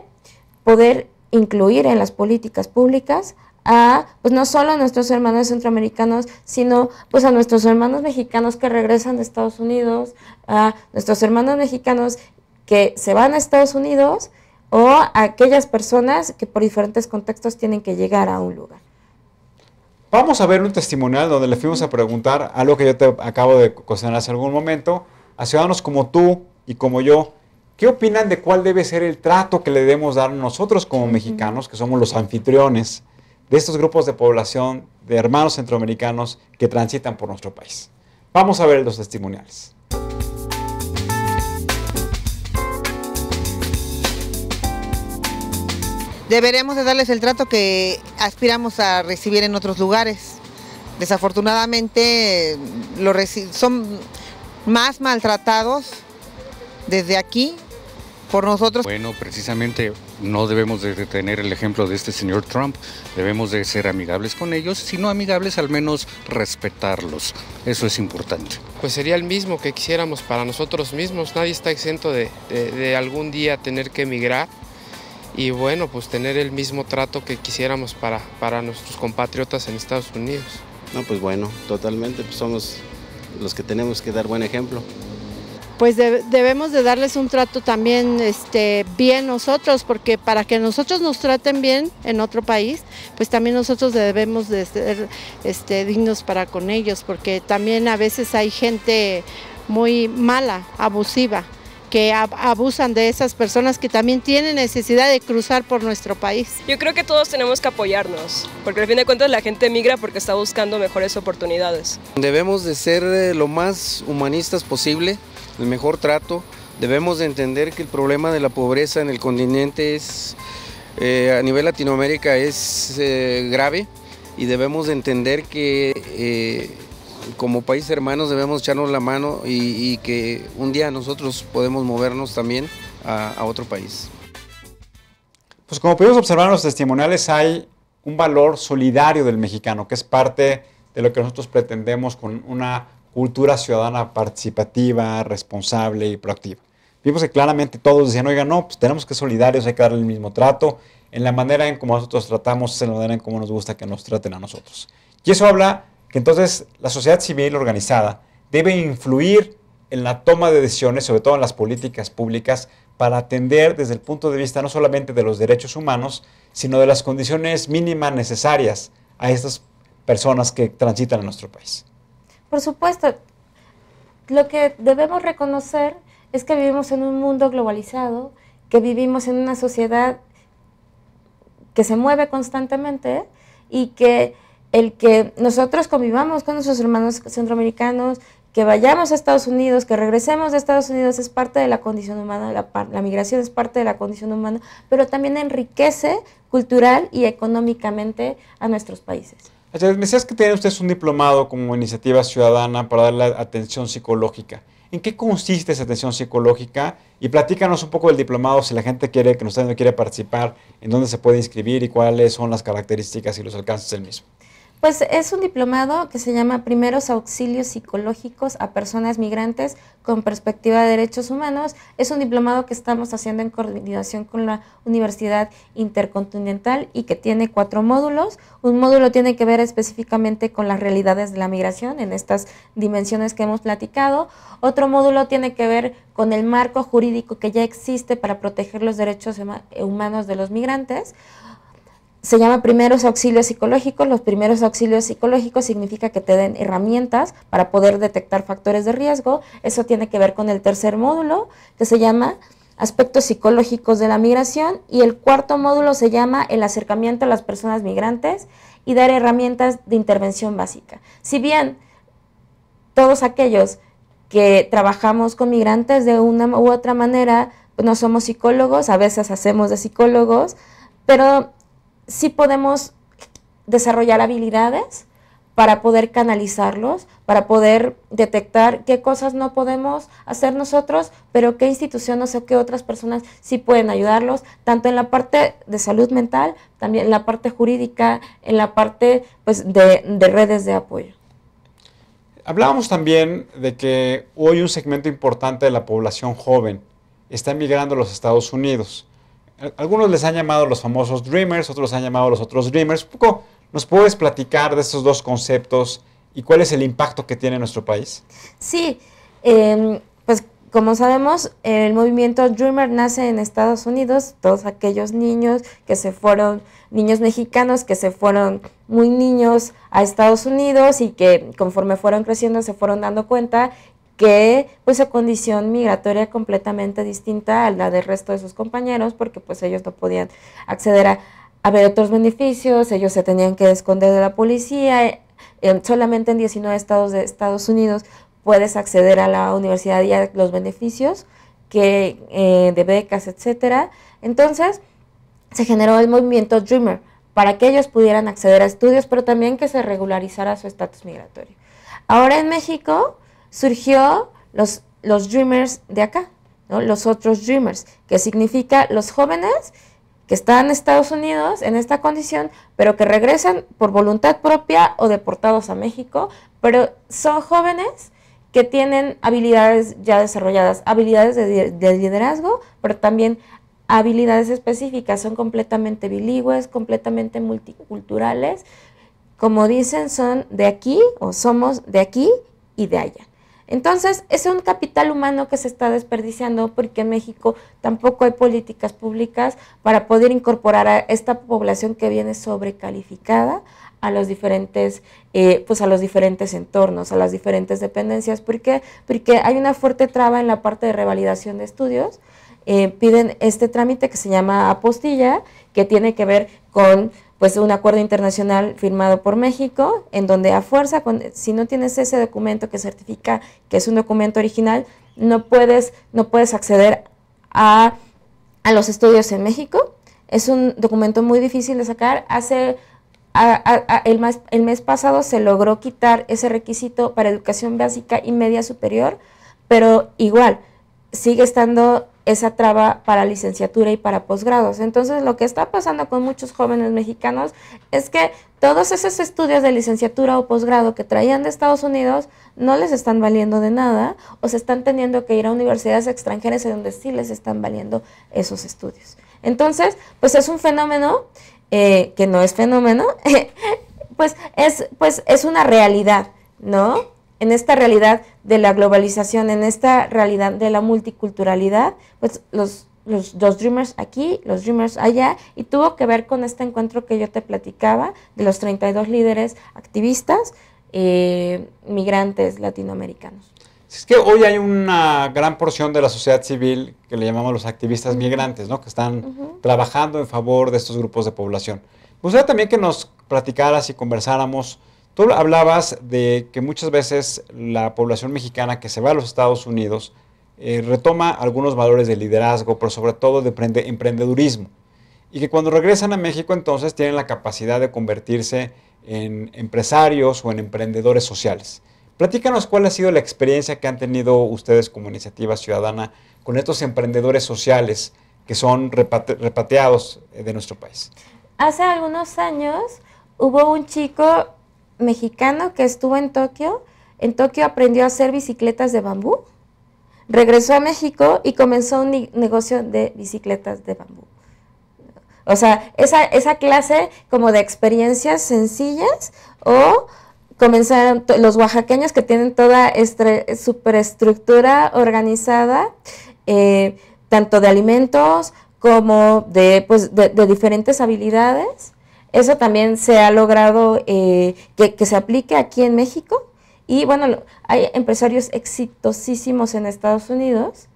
J: poder incluir en las políticas públicas a, pues no solo a nuestros hermanos centroamericanos, sino pues a nuestros hermanos mexicanos que regresan de Estados Unidos, a nuestros hermanos mexicanos que se van a Estados Unidos, o a aquellas personas que por diferentes contextos tienen que llegar a un lugar.
A: Vamos a ver un testimonial donde le fuimos a preguntar algo que yo te acabo de cuestionar hace algún momento, a ciudadanos como tú y como yo. ¿Qué opinan de cuál debe ser el trato que le debemos dar nosotros como mexicanos, que somos los anfitriones de estos grupos de población, de hermanos centroamericanos que transitan por nuestro país? Vamos a ver los testimoniales.
B: Deberemos de darles el trato que aspiramos a recibir en otros lugares. Desafortunadamente son más maltratados desde aquí por nosotros.
C: Bueno, precisamente no debemos de tener el ejemplo de este señor Trump, debemos de ser amigables con ellos, si no amigables al menos respetarlos, eso es importante.
D: Pues sería el mismo que quisiéramos para nosotros mismos, nadie está exento de algún día tener que emigrar, y bueno, pues tener el mismo trato que quisiéramos para nuestros compatriotas en Estados Unidos.
E: No, pues bueno, totalmente, pues somos los que tenemos que dar buen ejemplo.
F: Pues debemos de darles un trato también bien nosotros, porque para que nosotros nos traten bien en otro país, pues también nosotros debemos de ser dignos para con ellos, porque también a veces hay gente muy mala, abusiva, que abusan de esas personas que también tienen necesidad de cruzar por nuestro país.
G: Yo creo que todos tenemos que apoyarnos, porque al fin de cuentas la gente migra porque está buscando mejores oportunidades.
H: Debemos de ser lo más humanistas posible, el mejor trato. Debemos de entender que el problema de la pobreza en el continente a nivel Latinoamérica es grave, y debemos de entender que como países hermanos debemos echarnos la mano y que un día nosotros podemos movernos también a otro país.
A: Pues como pudimos observar en los testimoniales, hay un valor solidario del mexicano, que es parte de lo que nosotros pretendemos con una cultura ciudadana participativa, responsable y proactiva. Vimos que claramente todos decían, oigan, no, pues tenemos que ser solidarios, hay que darle el mismo trato. En la manera en cómo nosotros tratamos, es en la manera en cómo nos gusta que nos traten a nosotros. Y eso habla que entonces la sociedad civil organizada debe influir en la toma de decisiones, sobre todo en las políticas públicas, para atender desde el punto de vista no solamente de los derechos humanos, sino de las condiciones mínimas necesarias a estas personas que transitan en nuestro país.
J: Por supuesto, lo que debemos reconocer es que vivimos en un mundo globalizado, que vivimos en una sociedad que se mueve constantemente, y que el que nosotros convivamos con nuestros hermanos centroamericanos, que vayamos a Estados Unidos, que regresemos de Estados Unidos, es parte de la condición humana, la migración es parte de la condición humana, pero también enriquece cultural y económicamente a nuestros países.
A: Me decías que tienen ustedes un diplomado como iniciativa ciudadana para darle atención psicológica. ¿En qué consiste esa atención psicológica? Y platícanos un poco del diplomado, si la gente que nos está viendo quiere participar, en dónde se puede inscribir y cuáles son las características y los alcances del mismo.
J: Pues es un diplomado que se llama Primeros Auxilios Psicológicos a Personas Migrantes con Perspectiva de Derechos Humanos. Es un diplomado que estamos haciendo en coordinación con la Universidad Intercontinental y que tiene 4 módulos. Un módulo tiene que ver específicamente con las realidades de la migración en estas dimensiones que hemos platicado. Otro módulo tiene que ver con el marco jurídico que ya existe para proteger los derechos humanos de los migrantes. Se llama Primeros Auxilios Psicológicos. Los primeros auxilios psicológicos significa que te den herramientas para poder detectar factores de riesgo. Eso tiene que ver con el tercer módulo, que se llama Aspectos Psicológicos de la Migración, y el cuarto módulo se llama El acercamiento a las personas migrantes y dar herramientas de intervención básica. Si bien todos aquellos que trabajamos con migrantes de una u otra manera, pues no somos psicólogos, a veces hacemos de psicólogos, pero sí podemos desarrollar habilidades para poder canalizarlos, para poder detectar qué cosas no podemos hacer nosotros, pero qué instituciones o qué otras personas sí pueden ayudarlos, tanto en la parte de salud mental, también en la parte jurídica, en la parte pues, de redes de apoyo.
A: Hablábamos también de que hoy un segmento importante de la población joven está emigrando a los Estados Unidos. Algunos les han llamado los famosos Dreamers, otros han llamado los otros Dreamers. Un poco, ¿nos puedes platicar de estos dos conceptos y cuál es el impacto que tiene en nuestro país?
J: Sí, pues como sabemos, el movimiento Dreamer nace en Estados Unidos. Todos aquellos niños que se fueron, niños mexicanos que se fueron muy niños a Estados Unidos y que conforme fueron creciendo se fueron dando cuenta que pues su condición migratoria completamente distinta a la del resto de sus compañeros, porque pues ellos no podían acceder a ver otros beneficios, ellos se tenían que esconder de la policía. Solamente en 19 estados de Estados Unidos puedes acceder a la universidad y a los beneficios de becas, etcétera. Entonces se generó el movimiento Dreamer para que ellos pudieran acceder a estudios, pero también que se regularizara su estatus migratorio. Ahora en México surgió los Dreamers de acá, ¿no? Los otros Dreamers, que significa los jóvenes que están en Estados Unidos en esta condición, pero que regresan por voluntad propia o deportados a México, pero son jóvenes que tienen habilidades ya desarrolladas, habilidades de liderazgo, pero también habilidades específicas, son completamente bilingües, completamente multiculturales, como dicen, son de aquí o somos de aquí y de allá. Entonces, es un capital humano que se está desperdiciando porque en México tampoco hay políticas públicas para poder incorporar a esta población que viene sobrecalificada a los diferentes, a los diferentes entornos, a las diferentes dependencias. ¿Por qué? Porque hay una fuerte traba en la parte de revalidación de estudios. Piden este trámite que se llama apostilla, que tiene que ver con pues un acuerdo internacional firmado por México, en donde a fuerza, si no tienes ese documento que certifica que es un documento original, no puedes acceder a los estudios en México. Es un documento muy difícil de sacar. El mes pasado se logró quitar ese requisito para educación básica y media superior, pero igual sigue estando esa traba para licenciatura y para posgrados. Entonces, lo que está pasando con muchos jóvenes mexicanos es que todos esos estudios de licenciatura o posgrado que traían de Estados Unidos no les están valiendo de nada, o se están teniendo que ir a universidades extranjeras en donde sí les están valiendo esos estudios. Entonces, pues es un fenómeno que no es fenómeno, pues es una realidad, ¿no? En esta realidad de la globalización, en esta realidad de la multiculturalidad, pues los Dreamers aquí, los Dreamers allá, y tuvo que ver con este encuentro que yo te platicaba de los 32 líderes activistas migrantes latinoamericanos.
A: Es que hoy hay una gran porción de la sociedad civil que le llamamos los activistas migrantes, ¿no? Que están trabajando en favor de estos grupos de población. Me gustaría también que nos platicaras y conversáramos. Tú hablabas de que muchas veces la población mexicana que se va a los Estados Unidos retoma algunos valores de liderazgo, pero sobre todo de emprendedurismo. Y que cuando regresan a México entonces tienen la capacidad de convertirse en empresarios o en emprendedores sociales. Platícanos cuál ha sido la experiencia que han tenido ustedes como Iniciativa Ciudadana con estos emprendedores sociales que son repatriados de nuestro país.
J: Hace algunos años hubo un chico mexicano que estuvo en Tokio aprendió a hacer bicicletas de bambú, regresó a México y comenzó un negocio de bicicletas de bambú. O sea, esa clase como de experiencias sencillas, o comenzaron los oaxaqueños que tienen toda esta superestructura organizada, tanto de alimentos como de diferentes habilidades. Eso también se ha logrado que se aplique aquí en México. Y bueno, hay empresarios exitosísimos en Estados Unidos,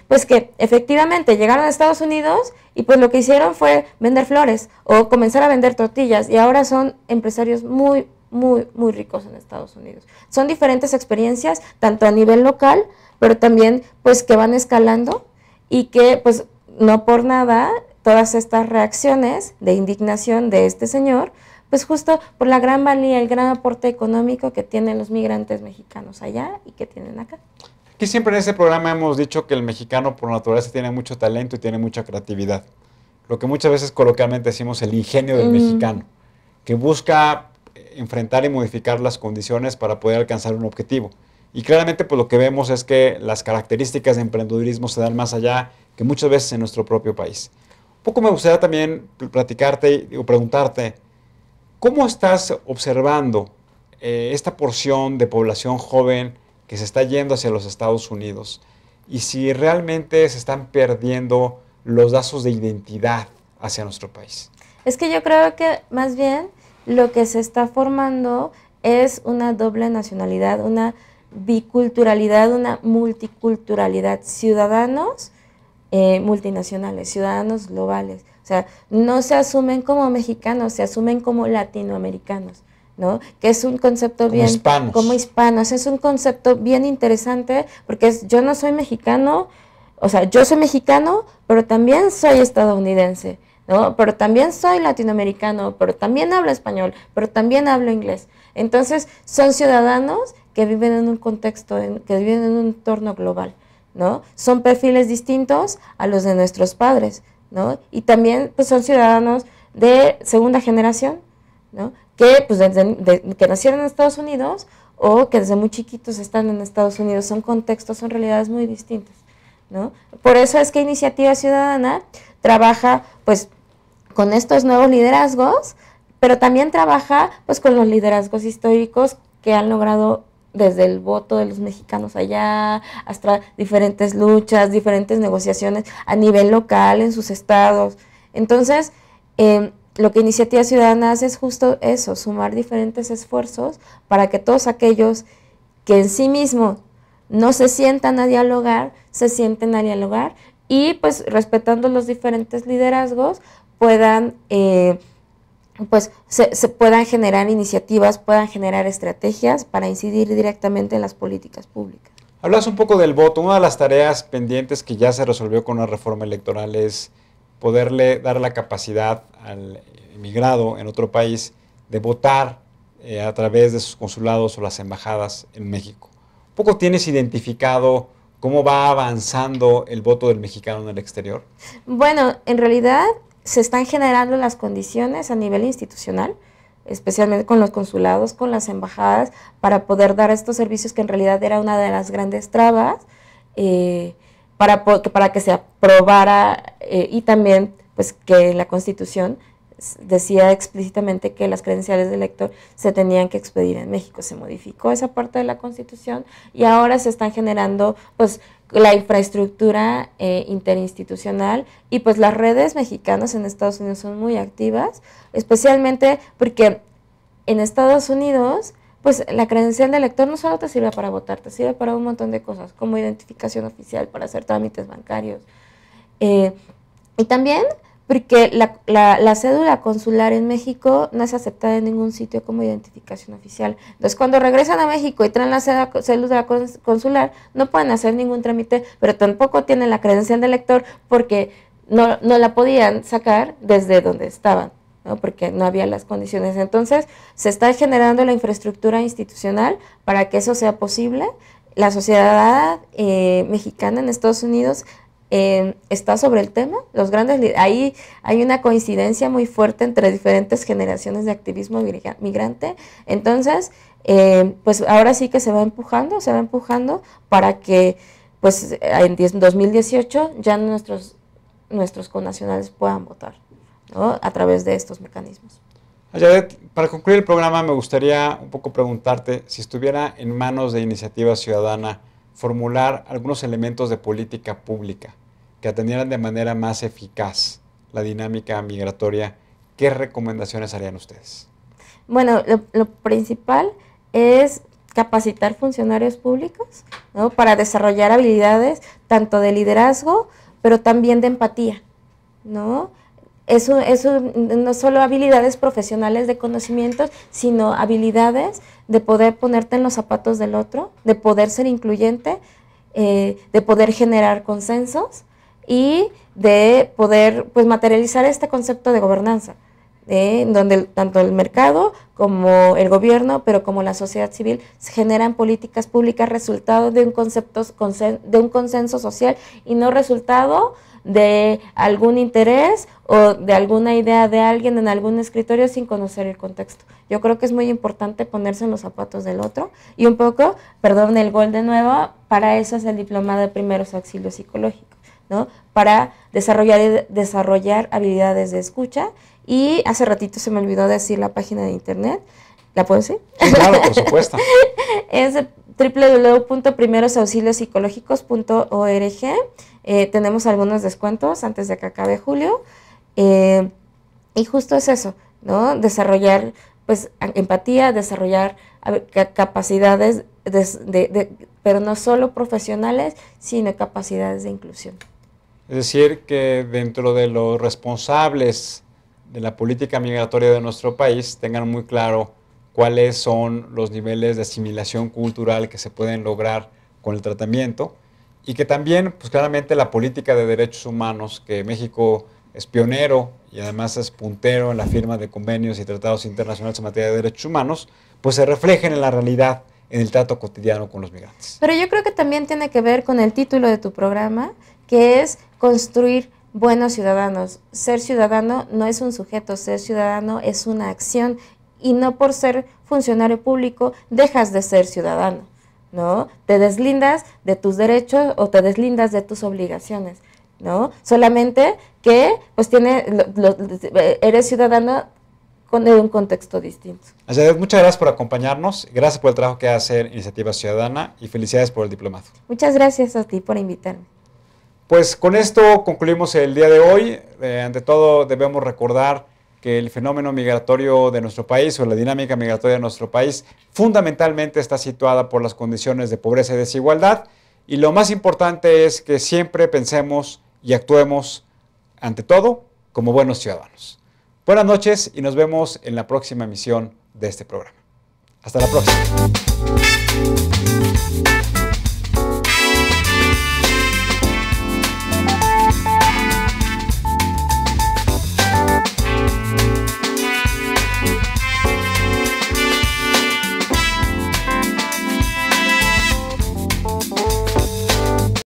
J: pues que efectivamente llegaron a Estados Unidos y pues lo que hicieron fue vender flores o comenzar a vender tortillas, y ahora son empresarios muy, muy, muy ricos en Estados Unidos. Son diferentes experiencias, tanto a nivel local, pero también pues que van escalando, y que pues no por nada todas estas reacciones de indignación de este señor, pues justo por la gran valía, el gran aporte económico que tienen los migrantes mexicanos allá y que tienen acá.
A: Aquí siempre en este programa hemos dicho que el mexicano por naturaleza tiene mucho talento y tiene mucha creatividad. Lo que muchas veces coloquialmente decimos el ingenio del mexicano, que busca enfrentar y modificar las condiciones para poder alcanzar un objetivo. Y claramente pues lo que vemos es que las características de emprendedurismo se dan más allá que muchas veces en nuestro propio país. Un poco me gustaría también platicarte o preguntarte, ¿cómo estás observando esta porción de población joven que se está yendo hacia los Estados Unidos? Y si realmente se están perdiendo los lazos de identidad hacia nuestro país.
J: Es que yo creo que más bien lo que se está formando es una doble nacionalidad, una biculturalidad, una multiculturalidad, ciudadanos multinacionales, ciudadanos globales. O sea, no se asumen como mexicanos, se asumen como latinoamericanos, ¿no? Que es un concepto como hispanos, es un concepto bien interesante, porque yo no soy mexicano, o sea, yo soy mexicano, pero también soy estadounidense, ¿no? Pero también soy latinoamericano, pero también hablo español, pero también hablo inglés. Entonces, son ciudadanos que viven en un contexto, que viven en un entorno global, ¿no? Son perfiles distintos a los de nuestros padres, ¿no? Y también pues, son ciudadanos de segunda generación, ¿no? Que, pues, que nacieron en Estados Unidos o que desde muy chiquitos están en Estados Unidos. Son contextos, son realidades muy distintas, ¿no? Por eso es que Iniciativa Ciudadana trabaja pues, con estos nuevos liderazgos, pero también trabaja pues, con los liderazgos históricos que han logrado desde el voto de los mexicanos allá, hasta diferentes luchas, diferentes negociaciones a nivel local, en sus estados. Entonces, lo que Iniciativa Ciudadana hace es justo eso, sumar diferentes esfuerzos para que todos aquellos que en sí mismos no se sientan a dialogar, se sienten a dialogar y pues respetando los diferentes liderazgos puedan pues se puedan generar iniciativas, puedan generar estrategias para incidir directamente en las políticas públicas.
A: Hablas un poco del voto. Una de las tareas pendientes que ya se resolvió con una reforma electoral es poderle dar la capacidad al emigrado en otro país de votar a través de sus consulados o las embajadas en México. ¿Un poco tienes identificado cómo va avanzando el voto del mexicano en el exterior?
J: Bueno, en realidad se están generando las condiciones a nivel institucional, especialmente con los consulados, con las embajadas, para poder dar estos servicios que en realidad era una de las grandes trabas, para que se aprobara y también pues que la Constitución decía explícitamente que las credenciales del elector se tenían que expedir en México. Se modificó esa parte de la Constitución y ahora se están generando pues la infraestructura interinstitucional y pues las redes mexicanas en Estados Unidos son muy activas, especialmente porque en Estados Unidos pues la credencial de elector no solo te sirve para votar, te sirve para un montón de cosas, como identificación oficial, para hacer trámites bancarios. Y también porque la cédula consular en México no es aceptada en ningún sitio como identificación oficial. Entonces, cuando regresan a México y traen la cédula consular, no pueden hacer ningún trámite, pero tampoco tienen la credencial de elector porque no la podían sacar desde donde estaban, ¿no? Porque no había las condiciones. Entonces, se está generando la infraestructura institucional para que eso sea posible. La sociedad mexicana en Estados Unidos está sobre el tema. Ahí hay una coincidencia muy fuerte entre diferentes generaciones de activismo migrante. Entonces, pues ahora sí que se va empujando para que pues en 2018 ya nuestros connacionales puedan votar, ¿no? A través de estos mecanismos.
A: Ayadet, para concluir el programa me gustaría un poco preguntarte si estuviera en manos de Iniciativa Ciudadana formular algunos elementos de política pública que atendieran de manera más eficaz la dinámica migratoria, ¿qué recomendaciones harían ustedes?
J: Bueno, lo principal es capacitar funcionarios públicos, ¿no? Para desarrollar habilidades tanto de liderazgo, pero también de empatía, ¿no? Eso no solo habilidades profesionales de conocimientos, sino habilidades de poder ponerte en los zapatos del otro, de poder ser incluyente, de poder generar consensos y de poder pues materializar este concepto de gobernanza, donde tanto el mercado como el gobierno, pero como la sociedad civil, generan políticas públicas resultado de un consenso social y no resultado de algún interés o de alguna idea de alguien en algún escritorio sin conocer el contexto. Yo creo que es muy importante ponerse en los zapatos del otro y un poco, perdón, el gol de nuevo, para eso es el diplomado de primeros auxilios psicológicos, ¿no? Para desarrollar habilidades de escucha. Y hace ratito se me olvidó decir la página de internet. ¿La puedo decir?
A: Sí, claro, por supuesto.
J: Es www.primerosauxiliospsicológicos.org. Tenemos algunos descuentos antes de que acabe julio. Y justo es eso, ¿no? Desarrollar pues empatía, desarrollar capacidades, pero no solo profesionales, sino capacidades de inclusión.
A: Es decir, que dentro de los responsables de la política migratoria de nuestro país tengan muy claro cuáles son los niveles de asimilación cultural que se pueden lograr con el tratamiento y que también, pues claramente la política de derechos humanos, que México es pionero y además es puntero en la firma de convenios y tratados internacionales en materia de derechos humanos, pues se reflejen en la realidad, en el trato cotidiano con los migrantes.
J: Pero yo creo que también tiene que ver con el título de tu programa, que es construir buenos ciudadanos. Ser ciudadano no es un sujeto, ser ciudadano es una acción y no por ser funcionario público dejas de ser ciudadano, ¿no? Te deslindas de tus derechos o te deslindas de tus obligaciones, ¿no? Solamente que pues eres ciudadano con un contexto distinto.
A: Ayadet, muchas gracias por acompañarnos, gracias por el trabajo que hace Iniciativa Ciudadana y felicidades por el diplomado.
J: Muchas gracias a ti por invitarme.
A: Pues con esto concluimos el día de hoy. Ante todo debemos recordar que el fenómeno migratorio de nuestro país o la dinámica migratoria de nuestro país fundamentalmente está situada por las condiciones de pobreza y desigualdad y lo más importante es que siempre pensemos y actuemos ante todo como buenos ciudadanos. Buenas noches y nos vemos en la próxima emisión de este programa. Hasta la próxima.